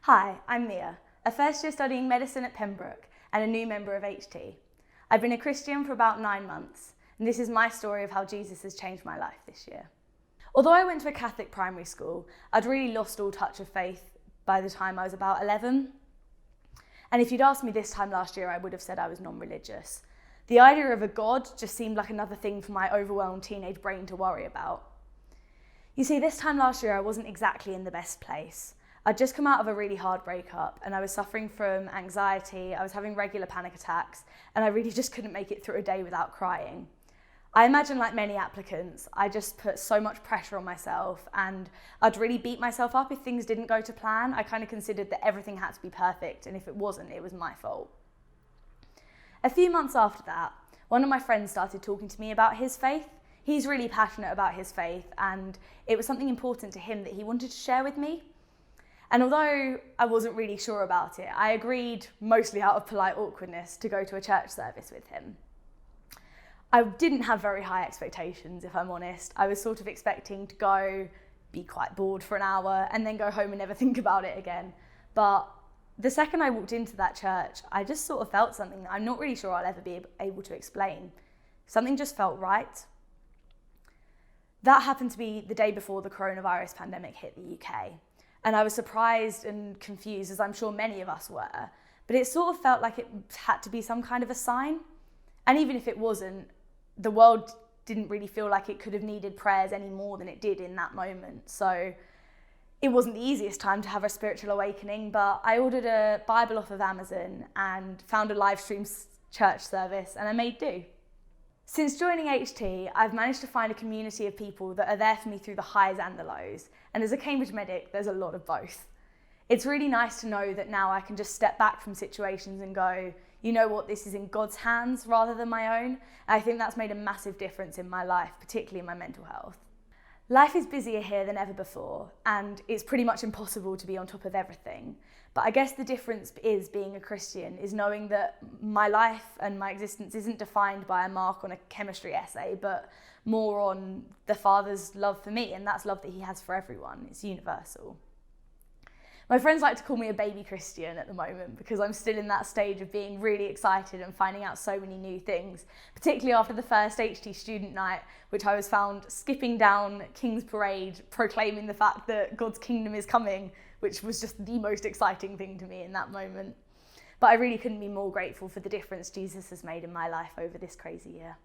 Hi, I'm Mia, a first year studying medicine at Pembroke and a new member of HT. I've been a Christian for about 9 months, and this is my story of how Jesus has changed my life this year. Although I went to a Catholic primary school, I'd really lost all touch of faith by the time I was about 11. And if you'd asked me this time last year, I would have said I was non-religious. The idea of a God just seemed like another thing for my overwhelmed teenage brain to worry about. You see, this time last year, I wasn't exactly in the best place. I'd just come out of a really hard breakup and I was suffering from anxiety, I was having regular panic attacks, and I really just couldn't make it through a day without crying. I imagine, like many applicants, I just put so much pressure on myself and I'd really beat myself up if things didn't go to plan. I kind of considered that everything had to be perfect, and if it wasn't, it was my fault. A few months after that, one of my friends started talking to me about his faith. He's really passionate about his faith, and it was something important to him that he wanted to share with me. And although I wasn't really sure about it, I agreed, mostly out of polite awkwardness, to go to a church service with him. I didn't have very high expectations, if I'm honest. I was sort of expecting to go, be quite bored for an hour, and then go home and never think about it again. But the second I walked into that church, I just sort of felt something that I'm not really sure I'll ever be able to explain. Something just felt right. That happened to be the day before the coronavirus pandemic hit the UK. And I was surprised and confused, as I'm sure many of us were, but it sort of felt like it had to be some kind of a sign. And even if it wasn't, the world didn't really feel like it could have needed prayers any more than it did in that moment. So it wasn't the easiest time to have a spiritual awakening, but I ordered a Bible off of Amazon and found a live stream church service, and I made do. Since joining HT, I've managed to find a community of people that are there for me through the highs and the lows. And as a Cambridge medic, there's a lot of both. It's really nice to know that now I can just step back from situations and go, you know what, this is in God's hands rather than my own. And I think that's made a massive difference in my life, particularly in my mental health. Life is busier here than ever before, and it's pretty much impossible to be on top of everything. But I guess the difference is, being a Christian, is knowing that my life and my existence isn't defined by a mark on a chemistry essay, but more on the Father's love for me, and that's love that he has for everyone. It's universal. My friends like to call me a baby Christian at the moment because I'm still in that stage of being really excited and finding out so many new things, particularly after the first HT student night, which I was found skipping down King's Parade, proclaiming the fact that God's kingdom is coming, which was just the most exciting thing to me in that moment. But I really couldn't be more grateful for the difference Jesus has made in my life over this crazy year.